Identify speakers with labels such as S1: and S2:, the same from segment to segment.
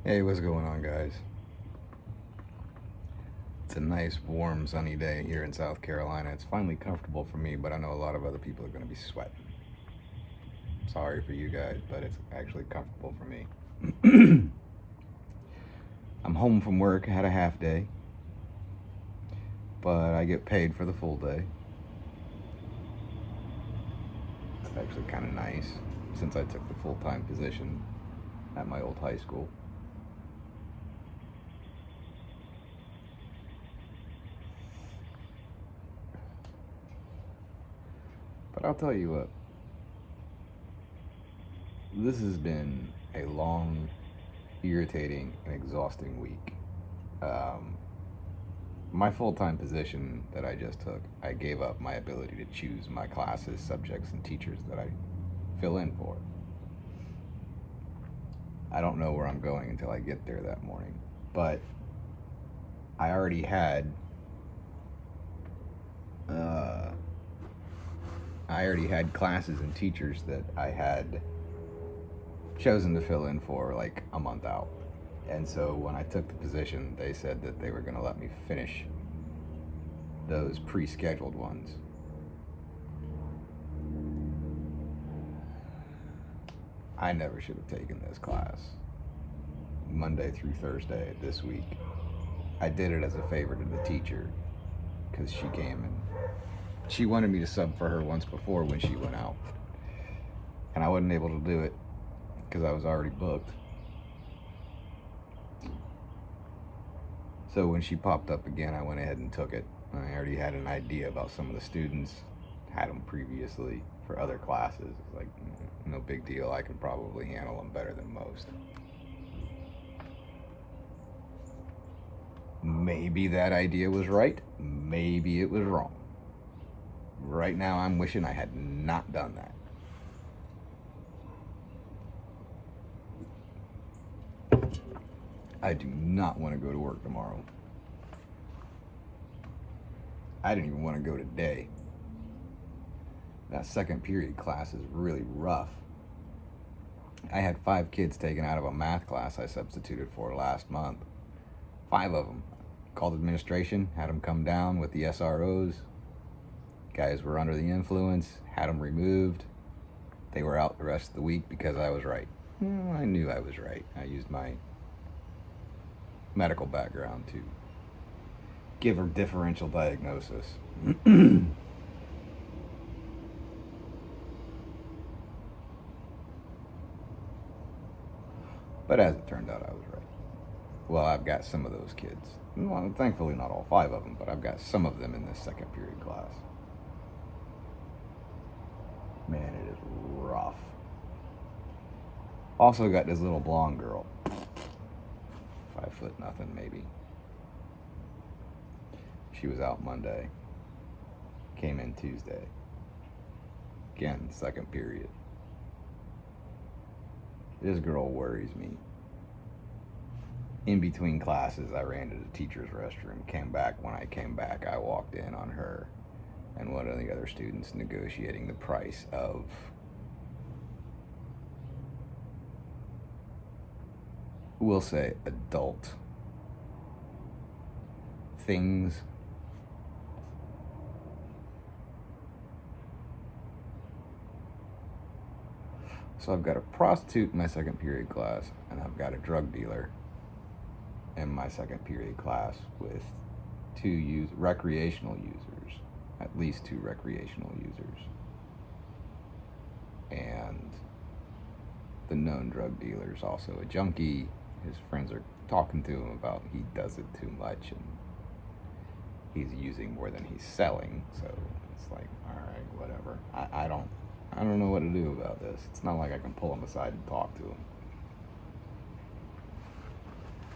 S1: Hey, what's going on, guys? It's a nice, warm, sunny day here in South Carolina. It's finally comfortable for me, but I know a lot of other people are going to be sweating. Sorry for you guys, but it's actually comfortable for me. I'm home from work, had a half day, but I get paid for the full day. It's actually kind of nice since I took the full time position at my old high school. But I'll tell you what, this has been a long, irritating, and exhausting week. Um, my full-time position that I just took, I gave up my ability to choose my classes, subjects, and teachers that I fill in for. I don't know where I'm going until I get there that morning, but I already had uh, classes and teachers that I had chosen to fill in for like a month out. And so when I took the position, they said that they were going to let me finish those pre-scheduled ones. I never should have taken this class Monday through Thursday this week. I did it as a favor to the teacher because she came and she wanted me to sub for her once before when she went out. And I wasn't able to do it because I was already booked. So when she popped up again, I went ahead and took it. I already had an idea about some of the students, had them previously for other classes. It's like, no big deal. I can probably handle them better than most. Maybe that idea was right. Maybe it was wrong. Right now, I'm wishing I had not done that. I do not want to go to work tomorrow. I didn't even want to go today. That second period class is really rough. I had 5 kids taken out of a math class I substituted for last month. 5 of them. Called administration, had them come down with the SROs. Guys were under the influence, had them removed. They were out the rest of the week because I was right. I knew I was right. I used my medical background to give a differential diagnosis. But as it turned out, I was right. Well, I've got some of those kids. Well, thankfully, not all 5 of them, but I've got some of them in this second period class. Man, it is rough. Also got this little blonde girl. 5 foot nothing, maybe. She was out Monday. Came in Tuesday. Again, second period. This girl worries me. In between classes, I ran to the teacher's restroom. Came back. When I came back, I walked in on her and one of the other students negotiating the price of we'll say adult things. So I've got a prostitute in my second period class, and I've got a drug dealer in my second period class with 2 recreational users, at least 2 recreational users. And the known drug dealer is also a junkie. His friends are talking to him about he does it too much and he's using more than he's selling. So it's like, all right, whatever. I don't know what to do about this. It's not like I can pull him aside and talk to him.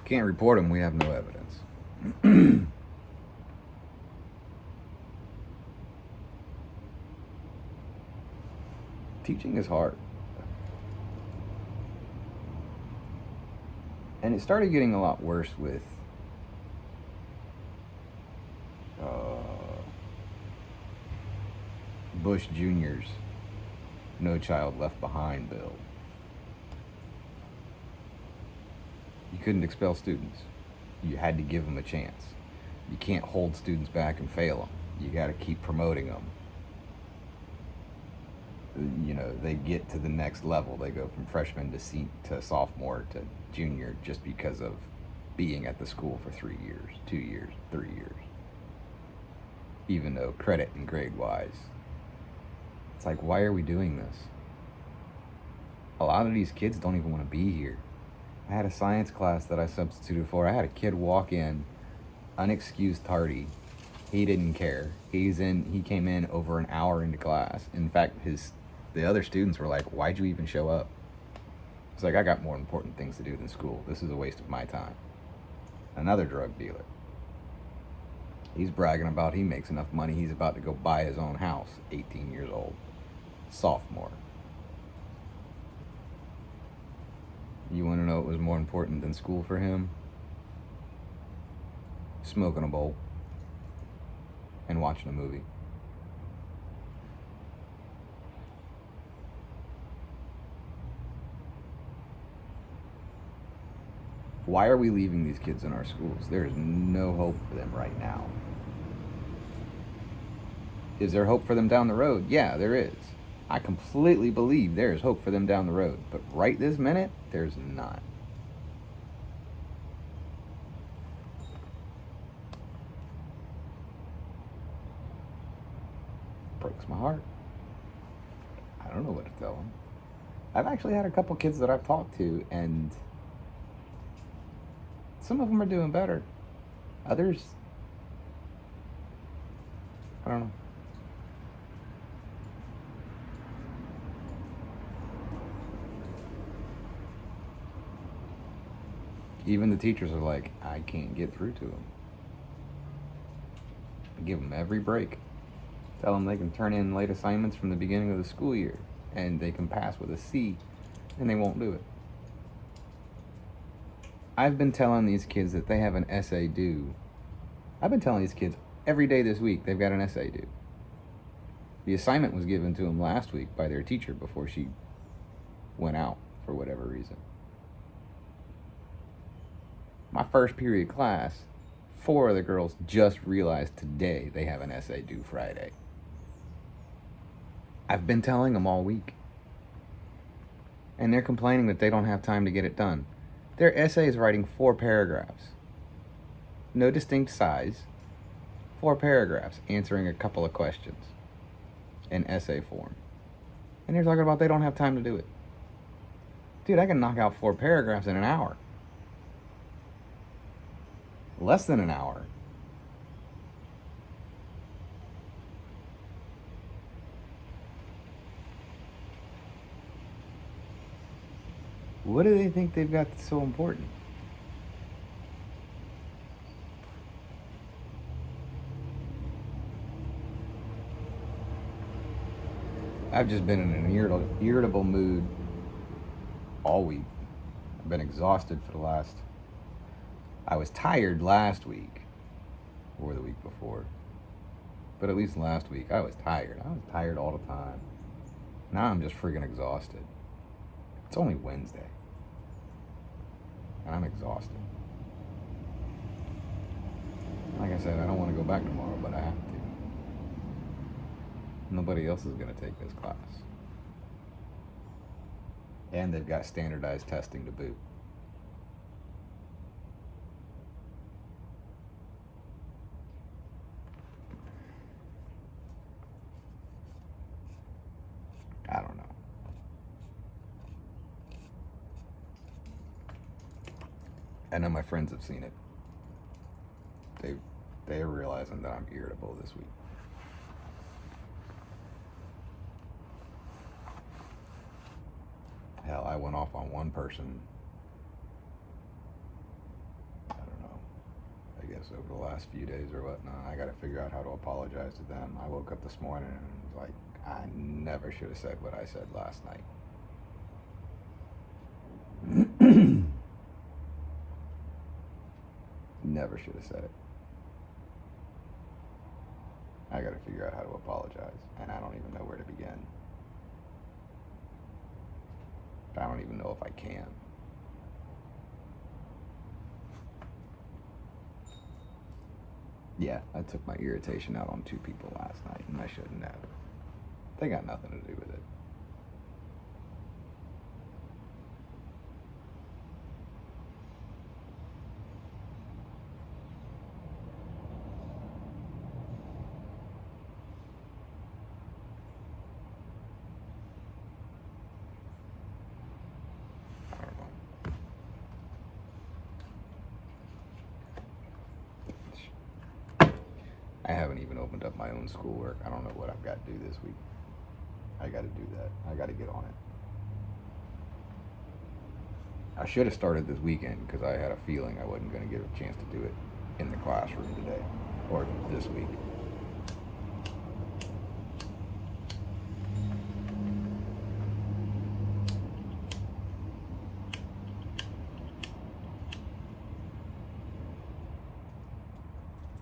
S1: Can't report him. We have no evidence. Teaching is hard. And it started getting a lot worse with Bush Jr.'s No Child Left Behind bill. You couldn't expel students. You had to give them a chance. You can't hold students back and fail them. You got to keep promoting them. You know, they get to the next level. They go from freshman to sophomore to junior just because of being at the school for 3 years, 2 years, 3 years. Even though credit and grade wise, it's like, why are we doing this? A lot of these kids don't even want to be here. I had a science class that I substituted for. I had a kid walk in, unexcused tardy. He didn't care. He came in over an hour into class. In fact, the other students were like, "Why'd you even show up?" It's like, I got more important things to do than school. This is a waste of my time. Another drug dealer. He's bragging about he makes enough money. He's about to go buy his own house. 18 years old. Sophomore. You want to know what was more important than school for him? Smoking a bowl and watching a movie. Why are we leaving these kids in our schools? There is no hope for them right now. Is there hope for them down the road? Yeah, there is. I completely believe there is hope for them down the road. But right this minute, there's not. Breaks my heart. I don't know what to tell them. I've actually had a couple kids that I've talked to, and some of them are doing better. Others, I don't know. Even the teachers are like, I can't get through to them. I give them every break. Tell them they can turn in late assignments from the beginning of the school year, and they can pass with a C, and they won't do it. I've been telling these kids that they have an essay due. I've been telling these kids every day this week they've got an essay due. The assignment was given to them last week by their teacher before she went out for whatever reason. My first period class, 4 of the girls just realized today they have an essay due Friday. I've been telling them all week. And they're complaining that they don't have time to get it done. Their essay is writing 4 paragraphs. No distinct size. 4 paragraphs answering a couple of questions in essay form. And they're talking about they don't have time to do it. Dude, I can knock out 4 paragraphs in an hour. Less than an hour. What do they think they've got that's so important? I've just been in an irritable mood all week. I've been exhausted for the last... I was tired last week, or the week before. But at least last week, I was tired. I was tired all the time. Now I'm just freaking exhausted. It's only Wednesday. And I'm exhausted. Like I said, I don't want to go back tomorrow, but I have to. Nobody else is going to take this class. And they've got standardized testing to boot. I don't know. I know my friends have seen it. They're realizing that I'm irritable this week. Hell, I went off on one person. I don't know. I guess over the last few days or whatnot. I got to figure out how to apologize to them. I woke up this morning and was like, I never should have said what I said last night. Never should have said it. I gotta figure out how to apologize, and I don't even know where to begin. I don't even know if I can. Yeah, I took my irritation out on 2 people last night, and I shouldn't have. They got nothing to do with it. I don't know. I haven't even opened up my own schoolwork. I don't know what I've got to do this week. I got to do that. I got to get on it. I should have started this weekend because I had a feeling I wasn't going to get a chance to do it in the classroom today or this week.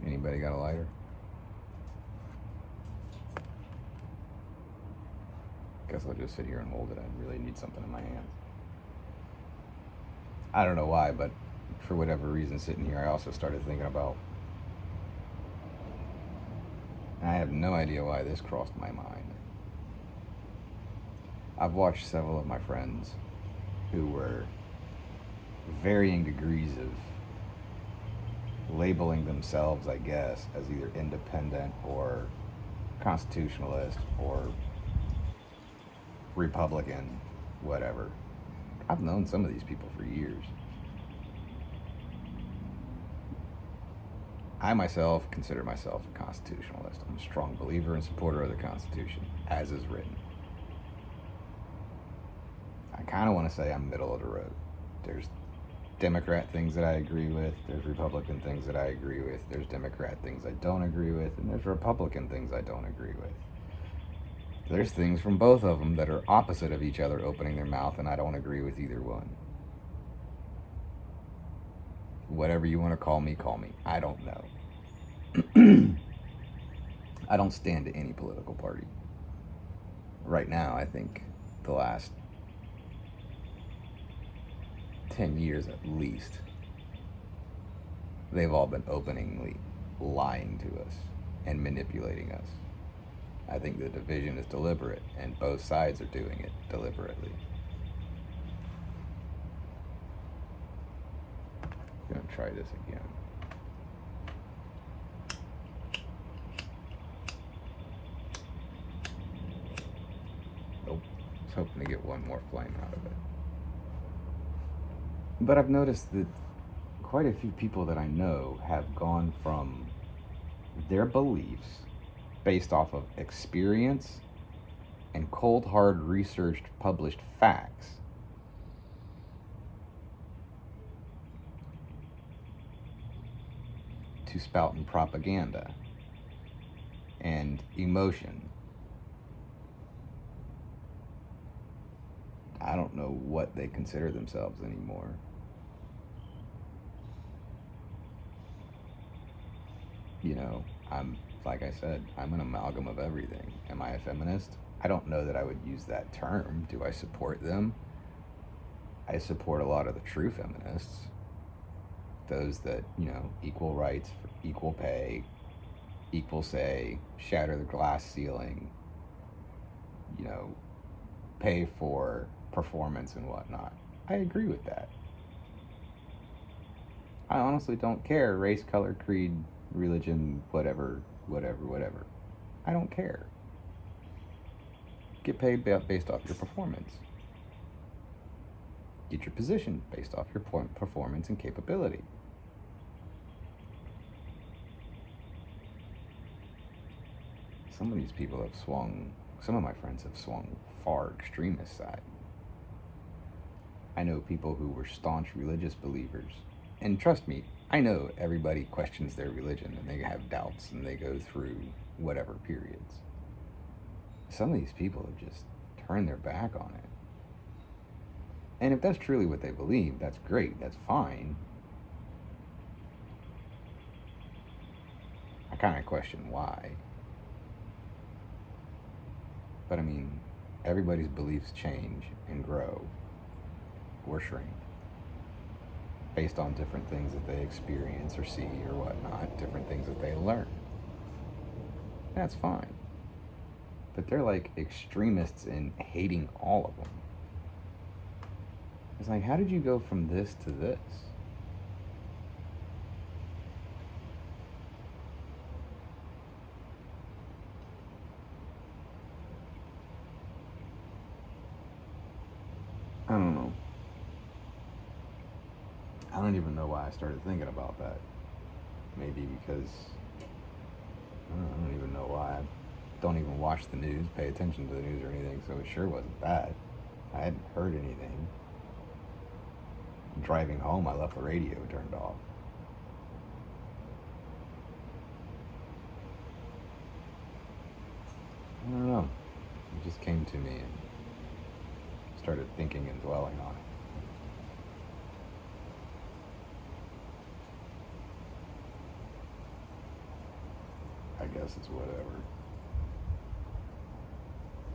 S1: Anybody got a lighter? Guess I'll just sit here and hold it. I really need something in my hand. I don't know why, but for whatever reason, sitting here, I also started thinking about. And I have no idea why this crossed my mind. I've watched several of my friends who were varying degrees of labeling themselves, I guess, as either independent or constitutionalist or Republican, whatever. I've known some of these people for years. I myself consider myself a constitutionalist. I'm a strong believer and supporter of the Constitution, as is written. I kind of want to say I'm middle of the road. There's Democrat things that I agree with, there's Republican things that I agree with, there's Democrat things I don't agree with, and there's Republican things I don't agree with. There's things from both of them that are opposite of each other opening their mouth, and I don't agree with either one. Whatever you want to call me, call me. I don't know. I don't stand to any political party. Right now, I think the last 10 years at least, they've all been openly lying to us and manipulating us. I think the division is deliberate, and both sides are doing it deliberately. I'm gonna try this again. Nope. I was hoping to get one more flame out of it. But I've noticed that quite a few people that I know have gone from their beliefs based off of experience and cold hard researched published facts to spouting propaganda and emotion. I don't know what they consider themselves anymore. You know, like I said, I'm an amalgam of everything. Am I a feminist? I don't know that I would use that term. Do I support them? I support a lot of the true feminists. Those that, equal rights, equal pay, equal say, shatter the glass ceiling, pay for performance and whatnot. I agree with that. I honestly don't care race, color, creed, religion, whatever. I don't care. Get paid based off your performance. Get your position based off your performance and capability. Some of these people have swung, some of my friends have swung far extremist side. I know people who were staunch religious believers. And trust me, I know everybody questions their religion and they have doubts and they go through whatever periods. Some of these people have just turned their back on it. And if that's truly what they believe, that's great, that's fine. I kind of question why. But I mean, everybody's beliefs change and grow or shrink. based on different things that they experience or see or whatnot, different things that they learn. That's fine. But they're like extremists in hating all of them. It's like, how did you go from this to this? I don't know. I don't even know why I started thinking about that. Maybe because I don't even know why. I don't even watch the news, pay attention to the news or anything, so it sure wasn't bad. I hadn't heard anything. Driving home, I left the radio turned off. I don't know. It just came to me and started thinking and dwelling on it. I guess it's whatever.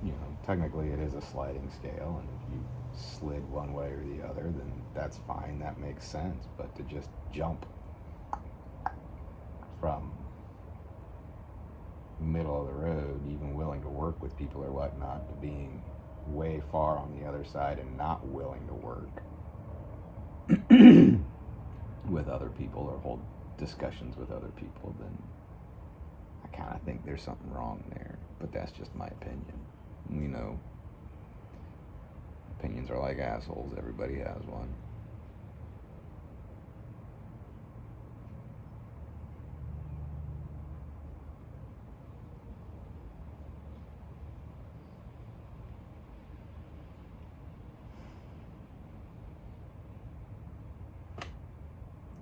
S1: You know, technically it is a sliding scale, and if you slid one way or the other, then that's fine, that makes sense. But to just jump from middle of the road, even willing to work with people or whatnot, to being way far on the other side and not willing to work with other people or hold discussions with other people, then I kind of think there's something wrong there. But that's just my opinion. You know, opinions are like assholes. Everybody has one.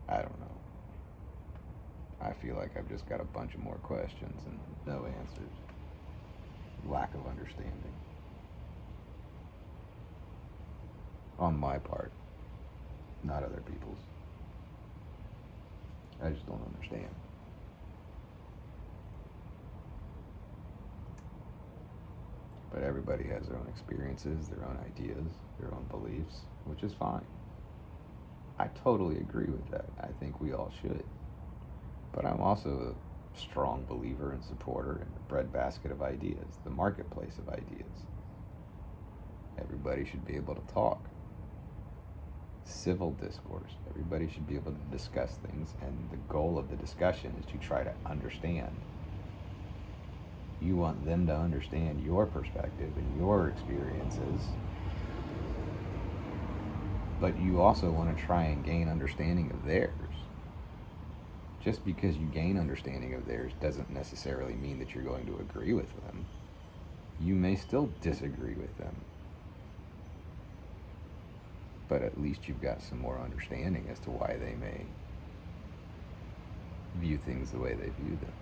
S1: I don't know. I feel like I've just got a bunch of more questions and no answers. Lack of understanding. On my part, not other people's. I just don't understand. But everybody has their own experiences, their own ideas, their own beliefs, which is fine. I totally agree with that. I think we all should. But I'm also a strong believer and supporter in the breadbasket of ideas, the marketplace of ideas. Everybody should be able to talk. Civil discourse. Everybody should be able to discuss things, and the goal of the discussion is to try to understand. You want them to understand your perspective and your experiences, but you also want to try and gain understanding of theirs. Just because you gain understanding of theirs doesn't necessarily mean that you're going to agree with them. You may still disagree with them, but at least you've got some more understanding as to why they may view things the way they view them.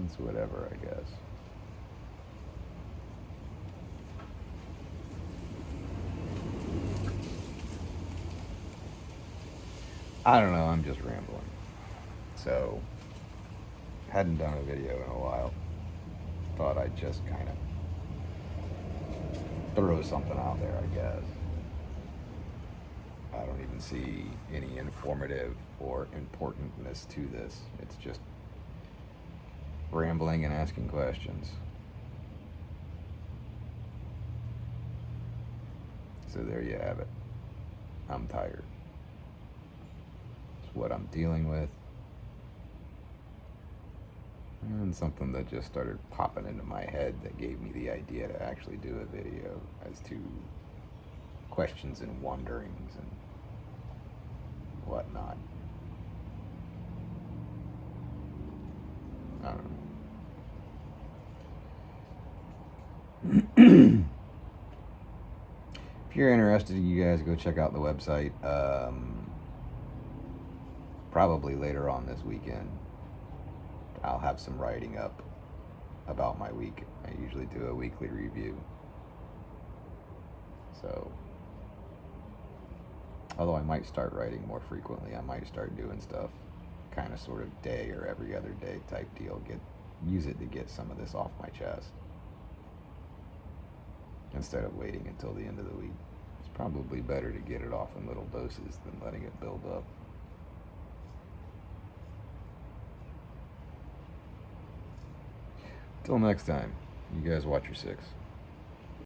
S1: It's whatever, I guess. I don't know, I'm just rambling. So, hadn't done a video in a while. Thought I'd just kind of throw something out there, I guess. I don't even see any informative or importantness to this. It's just rambling and asking questions. So there you have it. I'm tired. It's what I'm dealing with. And something that just started popping into my head that gave me the idea to actually do a video as to questions and wonderings and whatnot. I don't know. If you're interested, you guys go check out the website. Probably later on this weekend, I'll have some writing up about my week. I usually do a weekly review. So, although I might start writing more frequently, I might start doing stuff kind of sort of day or every other day type deal. Use it to get some of this off my chest. instead of waiting until the end of the week. It's probably better to get it off in little doses than letting it build up. Till next time, you guys watch your six.